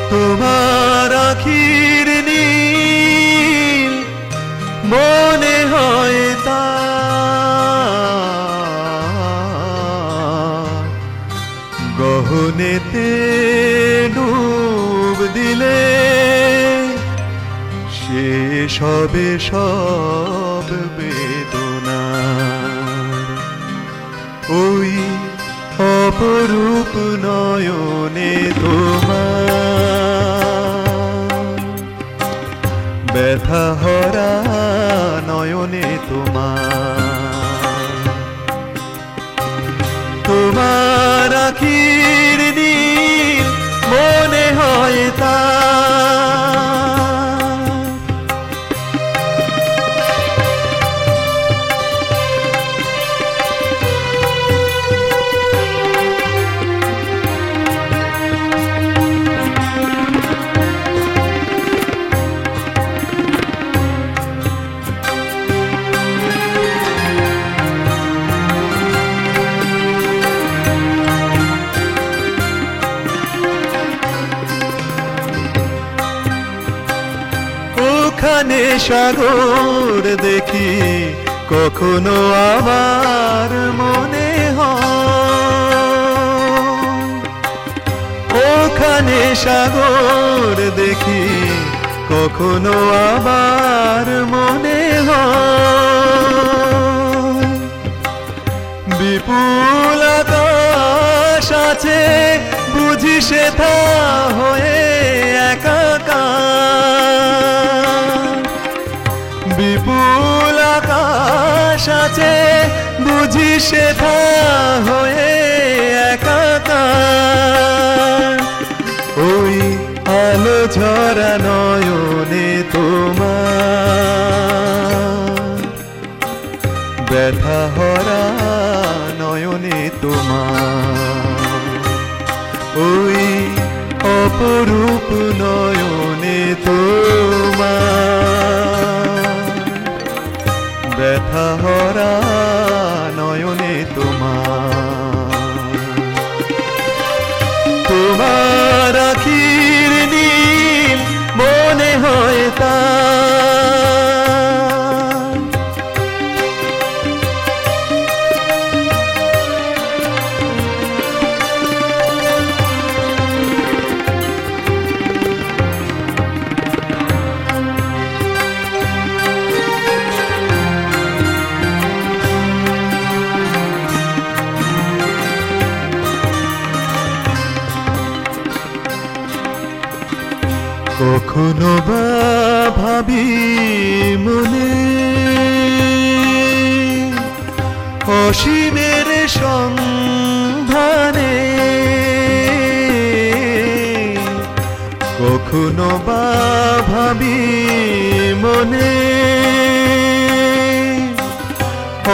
তোমার আখির নীল মনে হয় তা গহনেতে ডুব দিলে শেষ হবে সব বেদনার ওই অপরূপ নয়নে তোমার ব্যথা হরা নয়নে তোমার আখির নীল মনে হয় তা ওখানে সাগর দেখি কখনো আমার মনে হয় ওখানে সাগর দেখি কখনো আমার মনে হয় বিপুল আকাশ আছে বুঝি সেথা হয়ে একাকার বিপুল আকাশ আছে বুঝি সেথা হয়ে একাকার ওই আলো ঝরা নয়নে তোমার ব্যথা হরা নয়নে তোমার ওই অপরূপ নয়নে তোমার ব্যথা হরা নয়নে তোমার আখির নীল মনে হয় তা কখনো বা ভাবি মনে অসীমের সন্ধানে কখনো বা ভাবি মনে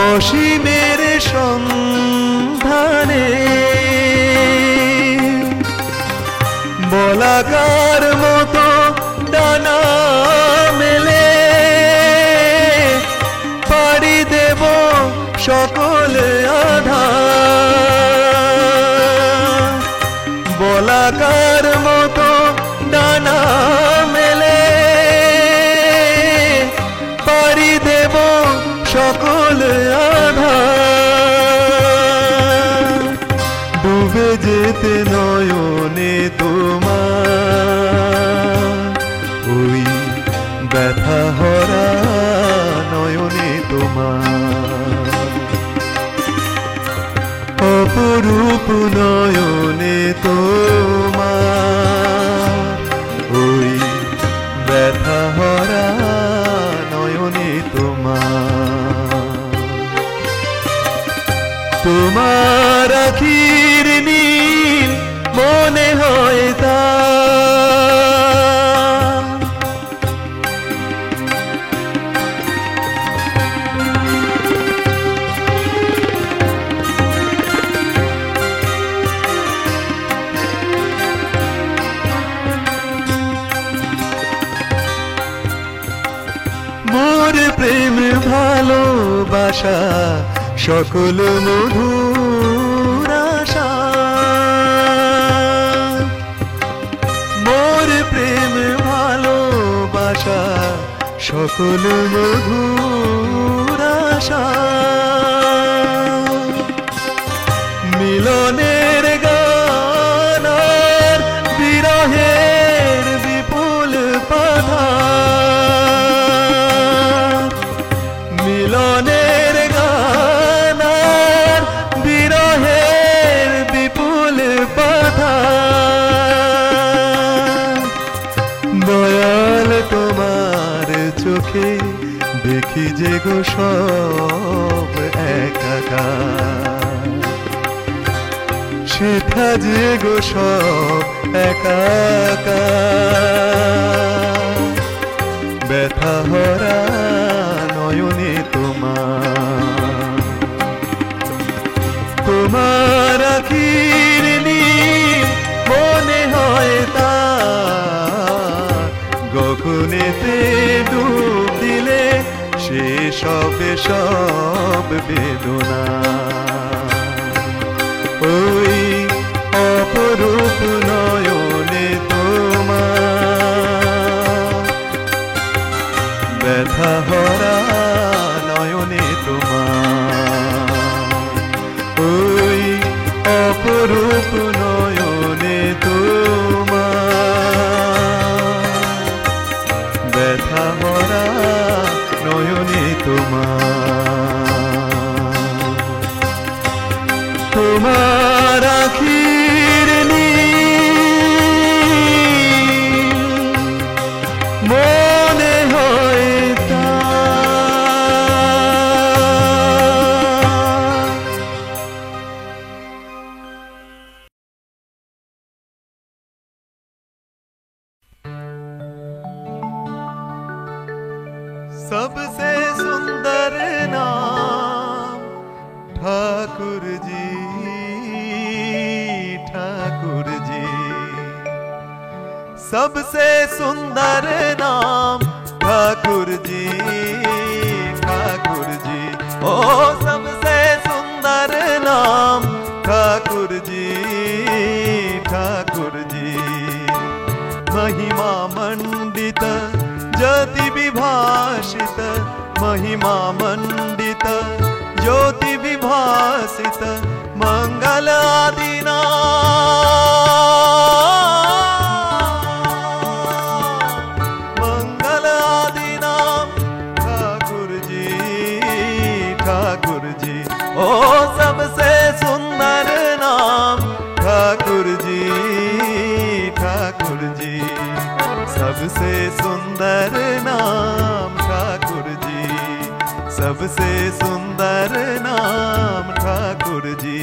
অসীমের সন্ধানে বলাকার মতো ডানা মেলে পাড়ি দেব সকল আধার বলাকার মতো ডানা মেলে পাড়ি দেব সকল আধার ডুবে যেতে নয়নে তোমার ওই ব্যথা হরা নয়নে তোমার অপরূপ নয়নে তোমার ওই ব্যথা হরা নয়নে তোমার আখির নীল মনে হয় তা প্রেম ভালোবাসা সকল মধুর আশা, মোর প্রেম ভালোবাসা সকল মধুর আশা। মিলনের গান আর বিরহের বিপুল পাথা, মিলনের গান আর বিরহের বিপুল পাথা। দয়াল তোমার চোখে দেখি যে গো সব একাকার, সেথা যে গো সব একাকার। ব্যথা হরা নয়নে তোমার, তোমার আখির নীল মনে হয় তা, গগনেতে ডুব দিলে সে সবে সব বেদনা। ওই অপরূপ নয়নে তোমার, ব্যথা হরা নয়নে তোমার, ওই অপরূপ নয়নে তোমার, ব্যথা হরা নয়নে তোমার। তোমার আখির নীল মনে হয় তা। सबसे सुंदर नाम ठाकुर जी, ठाकुर जी। सबसे सुंदर नाम ठाकुर जी, ठाकुर जी। ओ सबसे सुंदर नाम ठाकुर जी, ठाकुर जी। महिमा मंडित ज्योति विभाषित, महिमा मंडित ज्योति विभासित, मंगल आदि नाम, मंगल आदि नाम ठाकुर जी, ठाकुर जी। ओ सबसे सुंदर नाम ठाकुर जी, ठाकुर जी। सबसे सुंदर नाम ठाकुर जी, सबसे सुंदर नाम ठाकुर जी।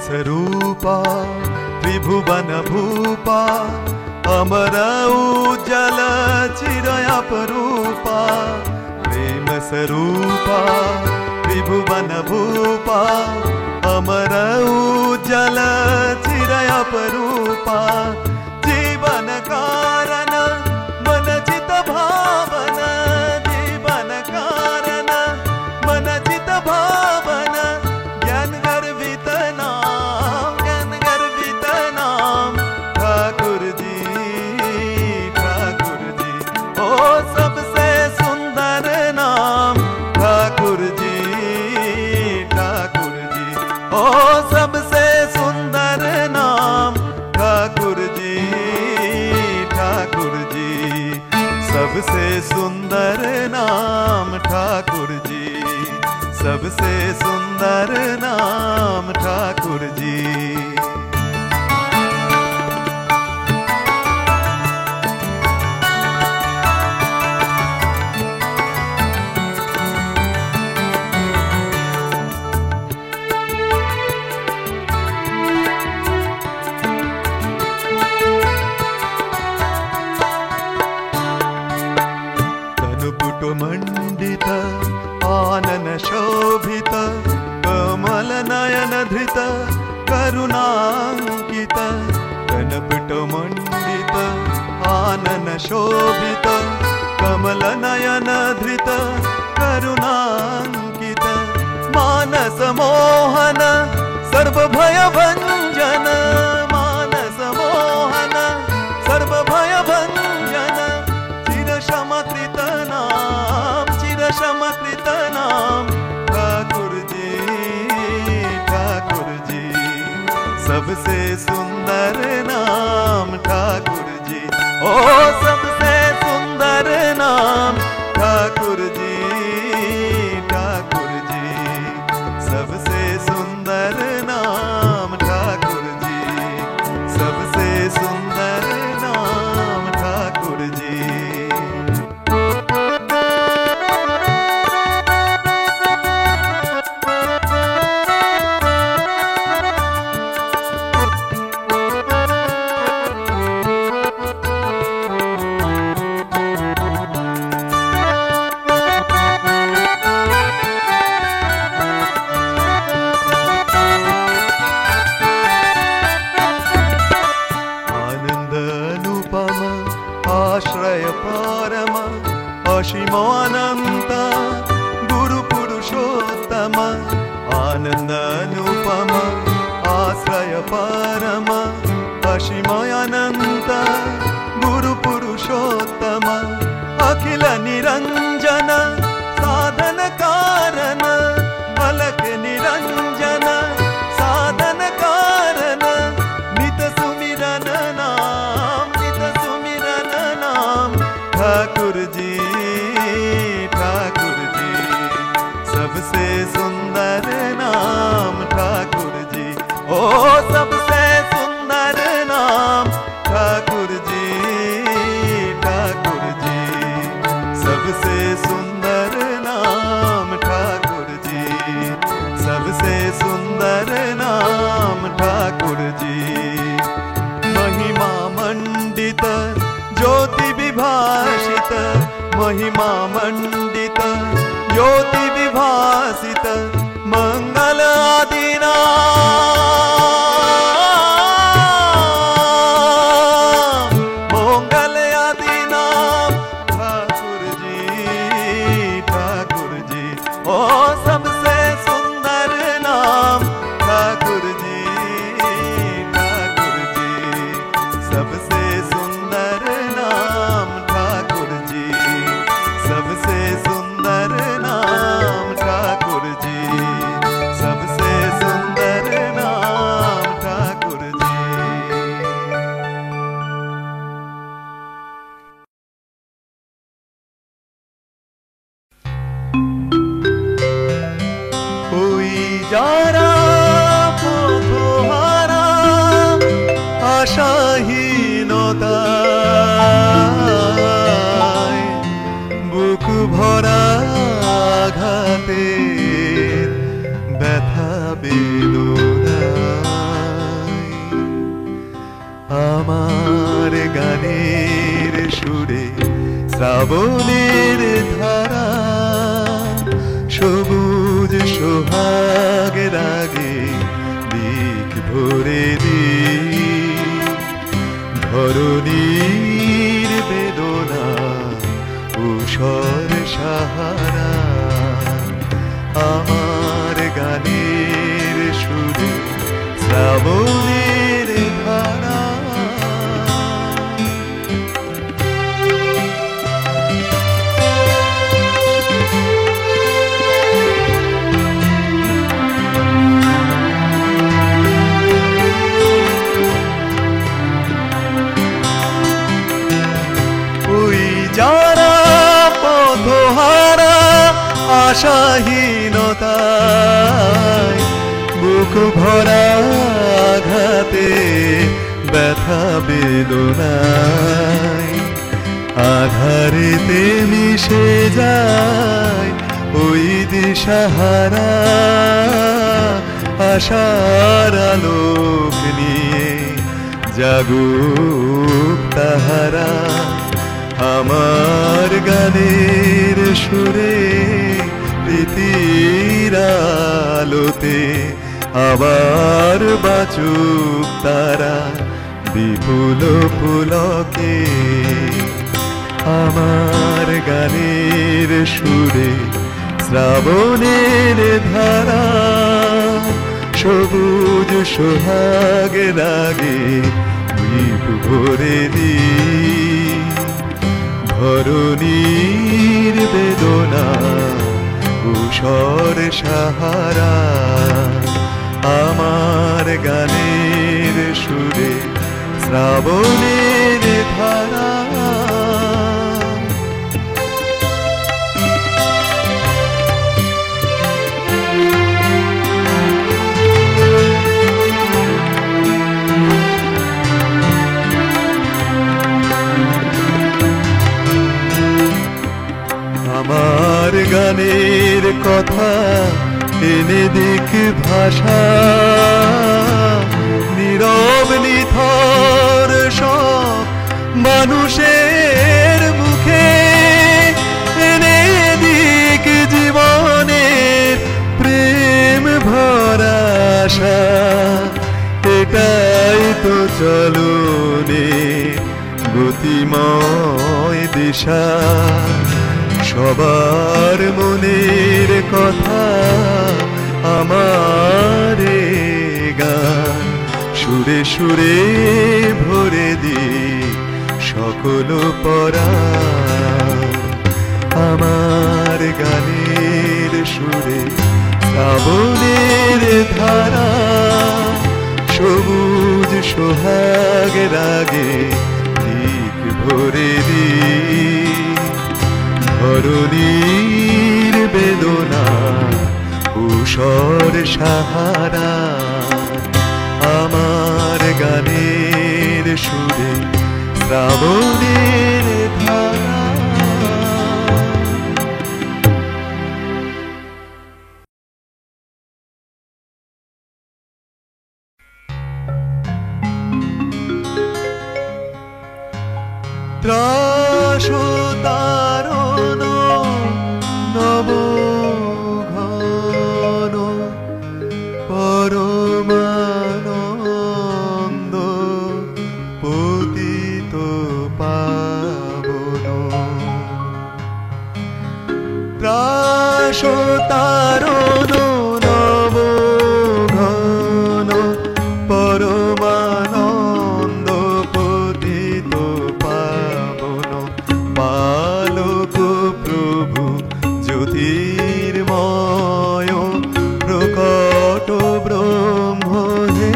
स्वरूपा त्रिभुवन भूपा, अमर उज्जल चिरयपरूपा। प्रेम स्वरूपा त्रिभुवन भूपा, अमर उज्जल चिरयपरूपा। जीवन कारण मन चित भावन, जीवन कारण मन चित भावन। ज्ञान गर्वित नाम, ज्ञान गर्वित नाम ठाकुर जी, ठाकुर जी। ओ सबसे सुंदर नाम ठाकुर जी, ठाकुर जी। ओ सबसे सुंदर नाम ठाकुर जी, ठाकुर जी। सबसे सुंदर नाम ठाकुर जी, सबसे सुंदर नाम ठाकुर जी। धृत करुणाङ्कित कनपटमण्डित आनन शोभित कमलनयन धृत करुणाङ्कित मानस मोहन सर्वभयभञ्जन मानस मोहन सर्वभयभञ्जन चिरशमकृत नाम ठाकुर जी सबसे सुंदर नाम ठाकुर जी ओ सबसे सुंदर नाम ठाकुर जी सबसे सुंदर नाम ठाकुर जी सबसे सुंदर नाम ठाकुर जी आश्रय परम असीम अनंत गुरु पुरुषोत्तम आनंद अनुपम आश्रय परम असीम अनंत गुरु पुरुषोत्तम अखिल निरंजन साधन कारण अलख निरंजन साधन कारण नित सुमिरन ठाकुर जी सबसे सुंदर नाम ठाकुर जी ओ सबसे सुंदर नाम ठाकुर जी सबसे सुंदर नाम ठाकुर जी सबसे सुंदर नाम ठाकुर जी महिमा मंडित ज्योति विभाषित महिमा मंडित ज्योति विभासित मंगल आदिना मंगल आदिना ठाकुर जी ओ सबसे सुंदर नाम ठाकुर जी सबसे सुंदर नाम ठाकुर जी सबसे सुंदर नाम ठाकुर जी सबसे सुंदर नाम ठाकुर जी कोई जारा पथहारा आशाहीनताय बुक भरा आघाते ব্যথা বেদনায় আমার গানের সুরে শ্রাবণের ধারা সবুজ সোহাগ রাগে দিক ভরে দিই ধরণীর বেদনা ঊষর সাহারা আমার গানের সুরে শ্রাবণের ধারা যারা পথহারা আশাহীনতায় বুক ভরা আঘাতে ব্যথা বেদনায় আধারেতে মিশে যায় ওই দিশাহারা আশার আলোক নিয়ে জাগুক তাহারা আমার গানের সুরে প্রীতির আলোতে আবার বাঁচুক তারা বিপুল পুলকে। আমার গানের সুরে শ্রাবণের ধারা সবুজ সোহাগ রাগে দীপ ভরে দি। ধরণীর বেদনা ঊষর সাহারা আমার গানের সুরে শ্রাবণের ধারা। আমার গানের কথা এনে দিক ভাষা নীরব নিথর সব মানুষের মুখে। এনে দিক জীবনের প্রেম ভরা আশা। এটাই তো চলনে গতিময় দিশা। সবার মনের কথা আমার গান সুরে সুরে ভরে দি সকল পরাণ। আমার গানের সুরে শ্রাবণের ধারা সবুজ সোহাগ রাগে দিক ভরে দি। ধরণীর বেদনা ঊষর সাহারা আমার গানের সুরে শ্রাবণের ধারা। ত্রাসতারণ নবঘন পরমানন্দ পতিত পাবন। ত্রাসতারণ নবঘন পরমানন্দ পতিত পাবন। পালক প্রভু জ্যোতির্ময় প্রকট ব্রহ্ম হে।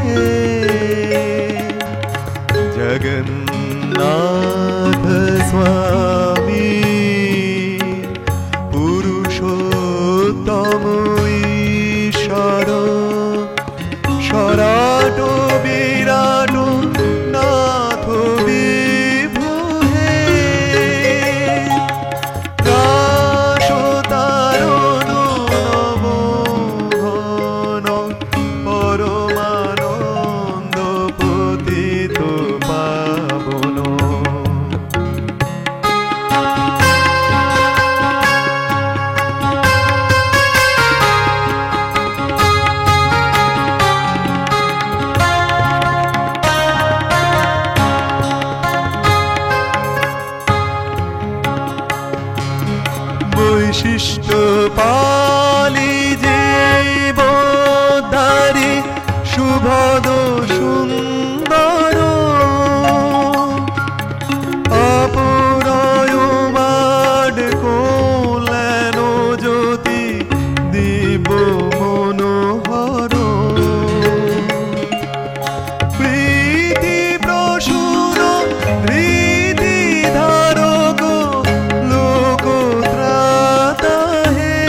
জগন্নাথ স্বামী পুরুষোত্তম ঈশ্বর সরাট বিরাট নাথ বিভু হে। ত্রাসতারণ নবঘন পরমানন্দ পতিত পাবন। বৈশিষ্ট্য পালি জীবধারী শুভদ সুন্দর অপরয়বাড কোলেন জ্যোতি দিব্য মনোহর। প্রীতি প্রসূন হৃদি ধারক লোকত্রাতা হে।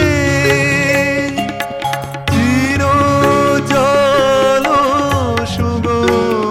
চিরজল সুগন্ধি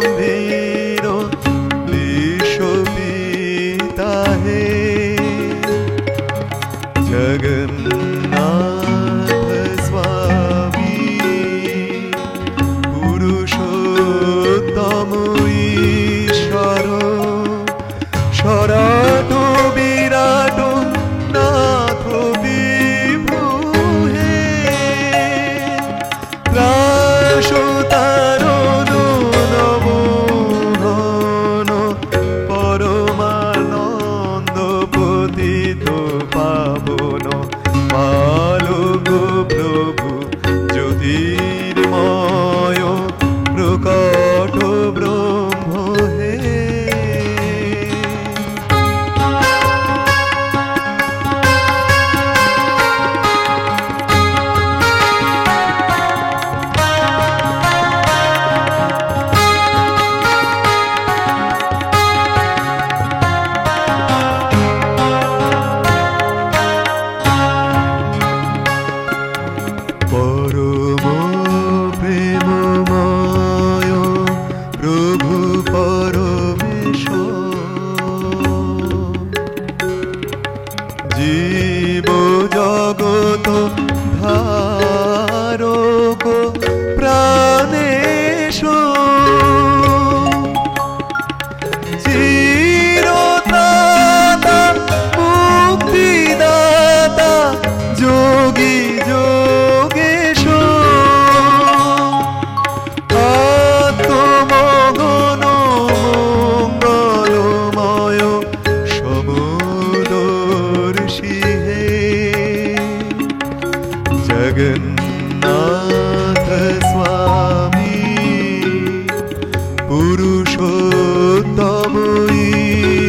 পুরুষোত্তম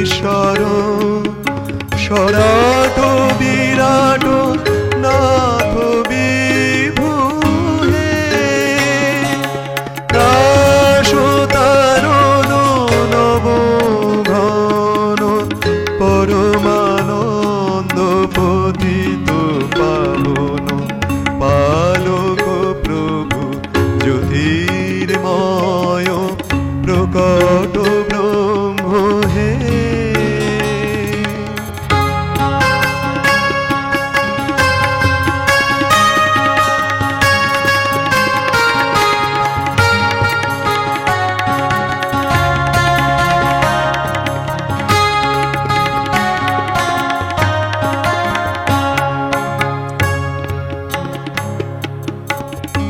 ঈশ্বর সরাট বিরাট নাথ বিভু হে দাসতারণ নব ঘন পরমানন্দ পতিত পাবন পালক প্রভু জ্যোতির্ময় প্রকট ব্রহ্ম হে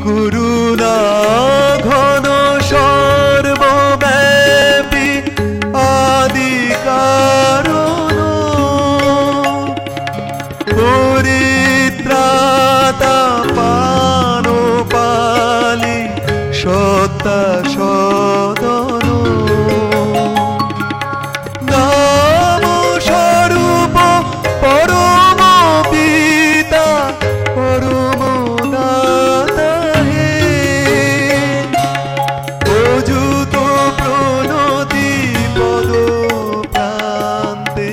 করুণা ঘন সর্বব্যাপী আদি কারণ পরিত্রাতা পালি সত্তা সদন নাম স্বরূপ পরম পিতা পরম দাতা হে অযুত প্রণতি পদ প্রান্তে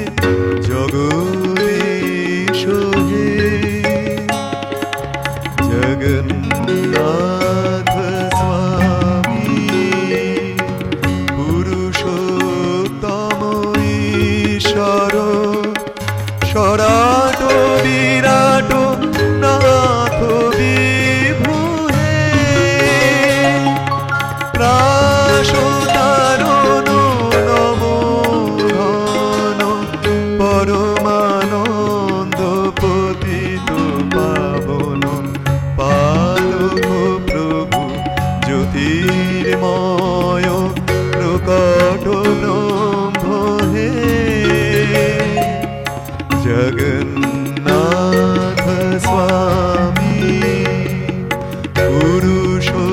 জগদীশ হে জগন্নাথ স্বামী পুরুষোত্তম ঈশ্বর সরাট বিরাট নাথ বিভু হে প্রাসতারণ নব ঘন পরমানন্দ পতিত পাবন পালক প্রভু জ্যোতির্ময় প্রকট ব্রহ্ম হে জগন্নাথ স্বামী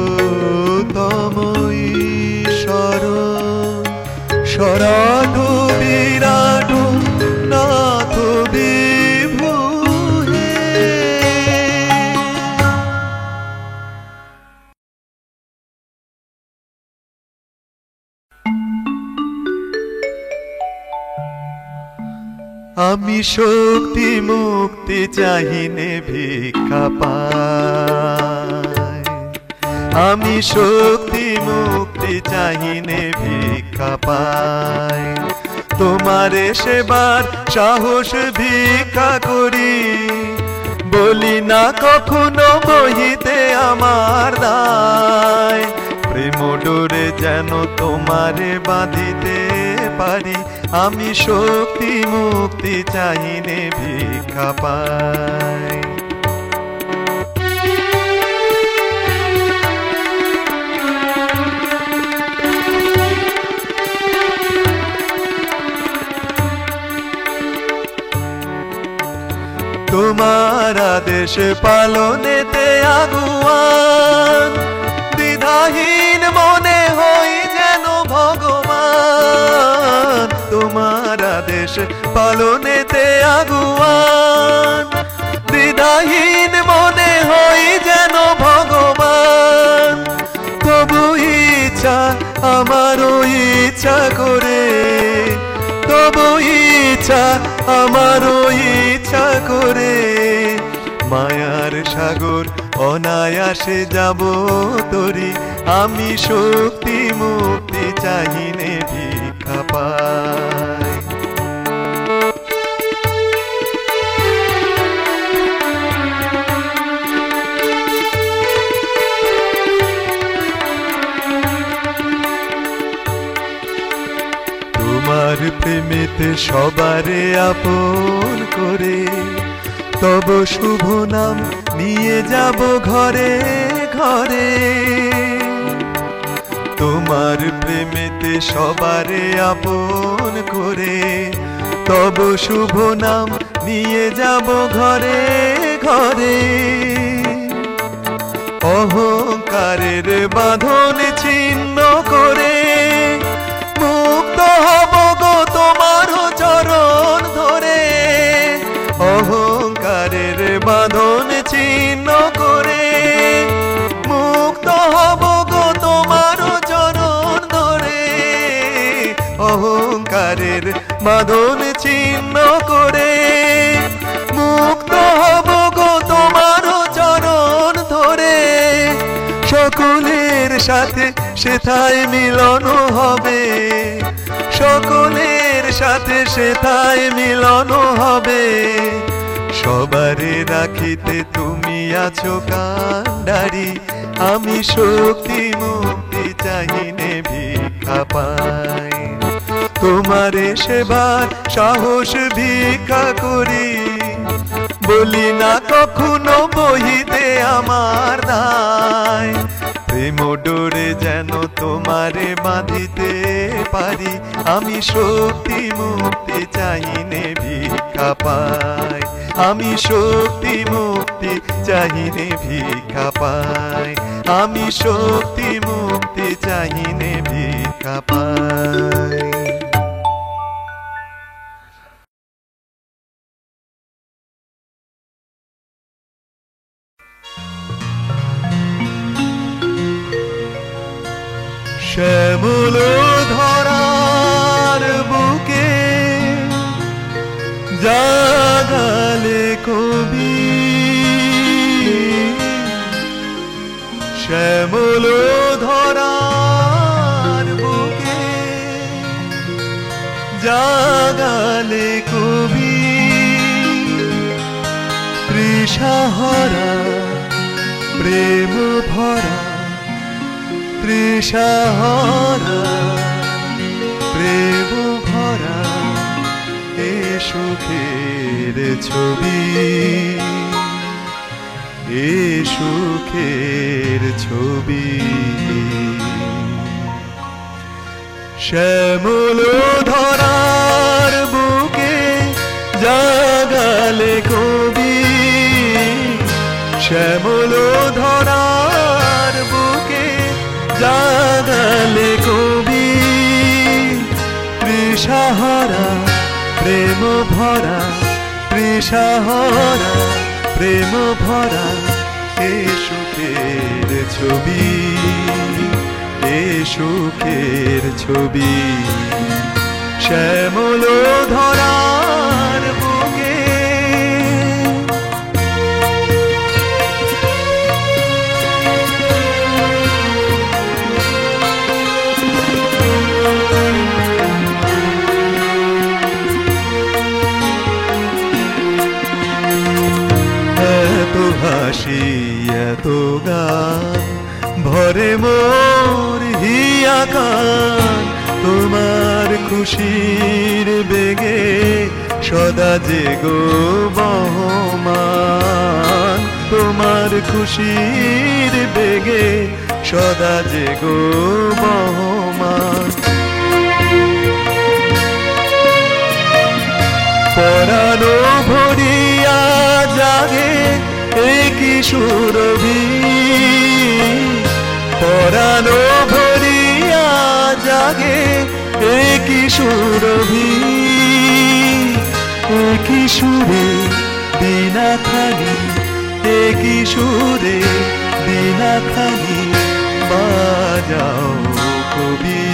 পুরুষোত্তম ঈশ্বর সরাট বিরাট নাথ বিভু হে আমি শক্তি মুক্তি চাহিনে ভিক্ষা পাই আমি শক্তি মুক্তি চাহিনে ভিক্ষা পাই তোমারে সেবার সাহস ভিক্ষা করি বলি না কখনো বহিতে আমার দায় প্রেম ডোরে যেন তোমারে বাঁধিতে পারি আমি শক্তি মুক্তি চাহিনে ভিক্ষা পাই তোমার আদেশ পালনেতে আগুয়ান দ্বিধাহীন মনে হই যেন ভগবান তোমার আদেশ পালনেতে আগুয়ান দ্বিধাহীন মনে হই যেন ভগবান তবু ইচ্ছা আমারও ইচ্ছা করে তবু ইচ্ছা আমারও ইচ্ছা করে মায়ার সাগর অনায়াসে যাব তরি আমি শক্তি মুক্তি চাহিনে ভিক্ষা পাই তোমার প্রেমেতে সবারে আপন করে তব শুভ নাম নিয়ে যাব ঘরে ঘরে তোমার প্রেমেতে সবারে আপন করে তব শুভ নাম নিয়ে যাব ঘরে ঘরে অহংকারের বাঁধন ছিন্ন করে সংসারের বাঁধন ছিন্ন করে মুক্ত হব গো তোমার চরণ ধরে। সকলের সাথে সেথায় মিলন হবে, সকলের সাথে সেথায় মিলন হবে। সবারে রাখিতে তুমি আছো কান্ডারি, আমি শক্তি মুক্তি চাহিনে ভিক্ষা পাই। তোমারে সেবার সাহস ভিক্ষা করি, বলি না কখনো বহিতে আমার দায়। প্রেম ডোরে যেন তোমারে বাঁধিতে পারি, আমি শক্তি মুক্তি চাহিনে ভিক্ষা পাই। আমি শক্তি মুক্তি চাহিনে ভিক্ষা পাই, আমি শক্তি মুক্তি চাহিনে ভিক্ষা পাই। শ্যামল ধরার বুকে জাগালে কবি, শ্যামল ধরার বুকে জাগালে কবি। তৃষাহরা প্রেম ভরা, তৃষাহরা প্রেম ভরা এ সুখের ছবি, এ সুখের ছবি। শ্যামল ধরার বুকে জাগালে কবি, শ্যামল ধরার বুকে জাগালে কবি। তৃষাহরা প্রেম ভরা, তৃষাহরা প্রেম ভরা এ সুখের ছবি, এ সুখের ছবি। শ্যামল ধরার বুকে হাসি এত গান ভরে মোর হিয়া কান। তোমার খুশির বেগে সদা যে গো বহমান, তোমার খুশির বেগে সদা যে গো বহমান। পরানো ভরিয়া জাগে একই সুরভি, পরানো ভরিয়া জাগে একই সুরভি। একই সুরে বিনা খানি, একই সুরে বিনা খানি বাজাও কবি,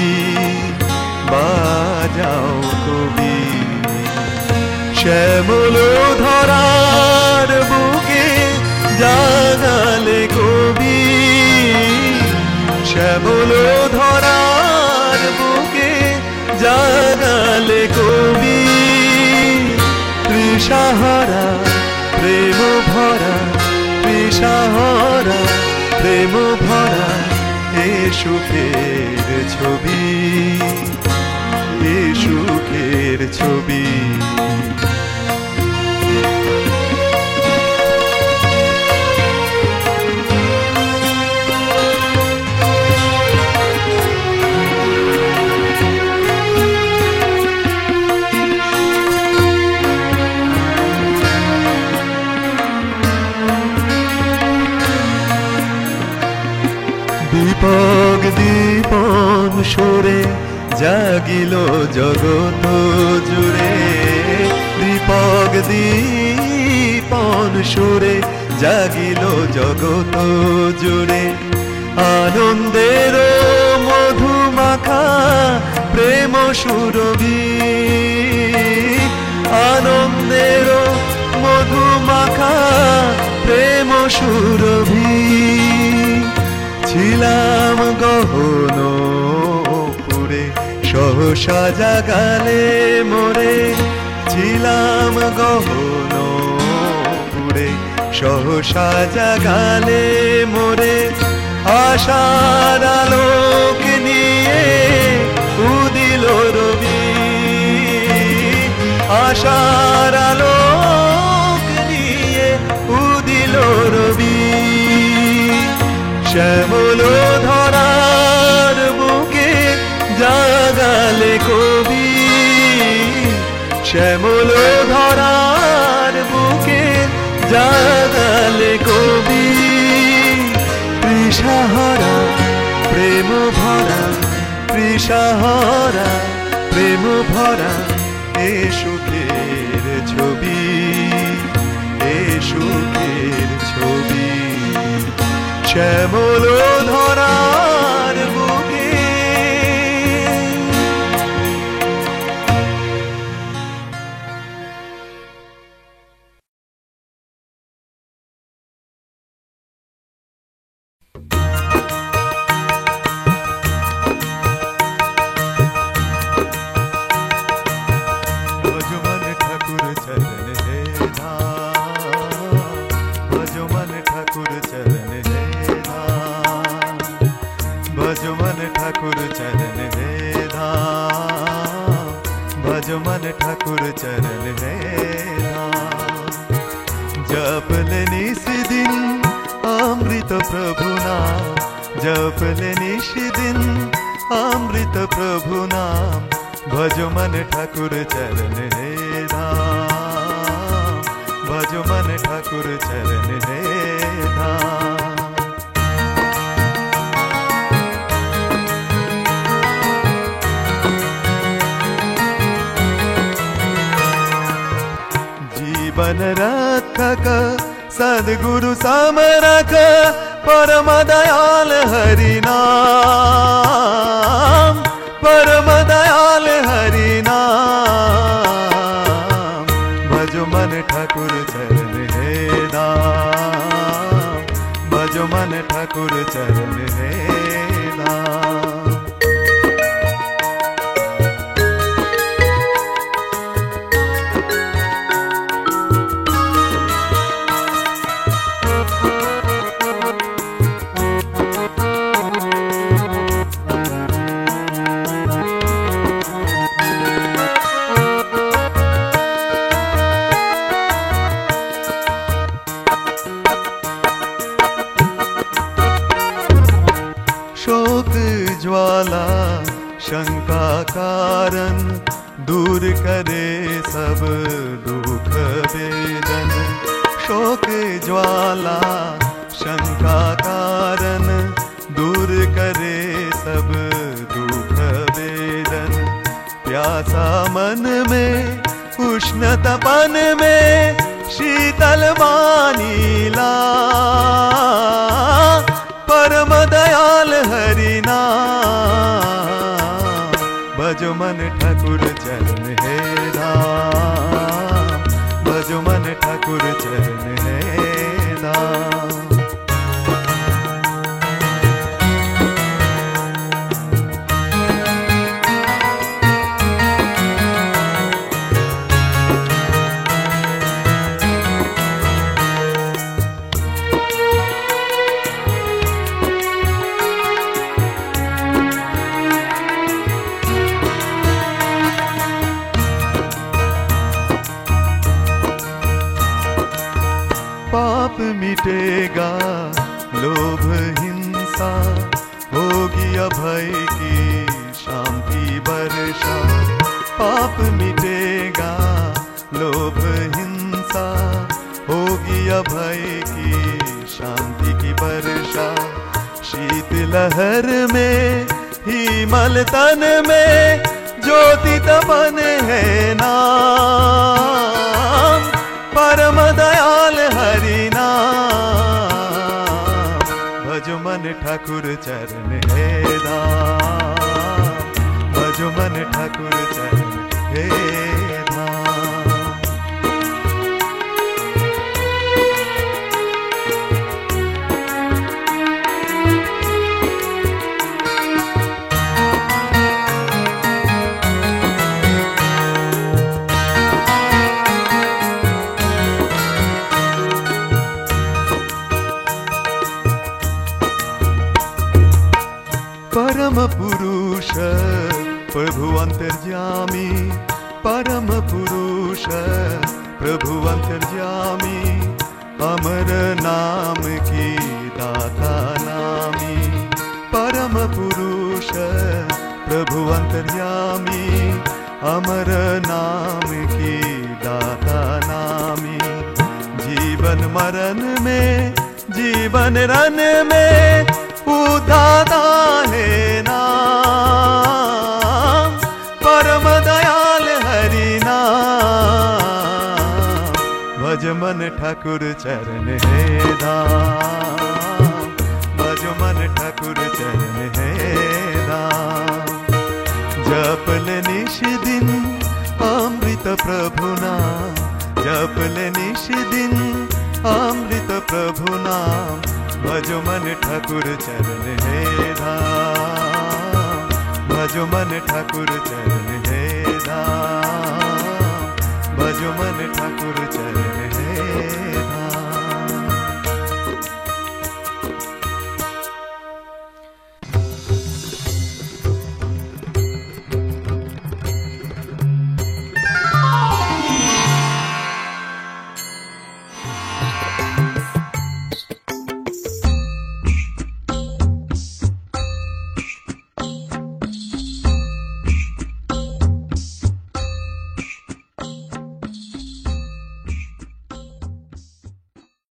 বাজাও কবি। শ্যামল ধরার বুকে জাগালে কবি, শ্যামল ধরার বুকে জাগালে কবি। তৃষাহরা প্রেম ভরা, তৃষাহরা প্রেম ভরা এ সুখের ছবি, এ সুখের ছবি। দীপক দীপন সুরে জাগিল জগত জুড়ে, দীপক দীপন সুরে জাগিল জগত জুড়ে। আনন্দের মধুমাখা প্রেম সুরভি আনন্দের মধুমাখা প্রেম সুরভি ছিলাম গহন পুরে সহসা জাগালে মোরে ছিলাম গহন পুরে সহসা জাগালে মোরে আশার আলোক নিয়ে উদিল রবি আশার আলোক নিয়ে উদিল রবি শ্যামল ধরার বুকে জাগালে কবি শ্যামল ধরার বুকে জাগালে কবি তৃষাহরা প্রেম ভরা তৃষাহরা প্রেম ভরা এ সুখের ছবি এ সুখের ছবি শ্যামল ধরার বুকে ठाकुर चरण है जप ले निस दिन अमृत प्रभु नाम जप ले निस दिन अमृत प्रभु नाम भजो मन ठाकुर चरण है धाम भजो मन ठाकुर चरण है धाम जीवन रक्षक सद्गुरु समरक परम दयाल हरि नाम परम दयाल हरि नाम भजो मन ठाकुर चरण है नाम भजो मन ठाकुर चरण है नाम ज्वाला शंका कारण दूर करे सब दुख वेदन शोक ज्वाला शंका कारण दूर करे सब दुख वेदन प्यासा मन में उष्ण तपन में शीतल मानीला परम दयाल हरि नाम भजो मन ठाकुर चरण है धाम भजो मन ठाकुर चरण है धाम पाप मिटेगा लोभ हिंसा होगी अभय की शांति वर्षा पाप मिटेगा लोभ हिंसा होगी अभय की शांति की वर्षा शीत लहर में हिमल तन में ज्योति तपन है नाम परम दयाल हरि नाम भजो मन ठाकुर चरण है धाम भजो मन ठाकुर चरण हे धाम। परम पुरुष प्रभु अंतर्यामी, परम पुरुष प्रभु अंतर्यामी, अमर नाम की दाता नामी। परम पुरुष प्रभु अंतर्यामी, अमर नाम की दाता नामी। जीवन मरण में जीवन रन में उदाता है नाम, परम दयाल हरि नाम। भज मन ठाकुर चरण हे धाम, भज मन ठाकुर चरण हे धाम। जप ले निश दिन अमृत प्रभु नाम, जप ले निश दिन अमृत प्रभु नाम। भजो मन ठाकुर चरण हे धाम, भजो मन ठाकुर चरण हे धाम, भजो मन ठाकुर चरण हे धाम।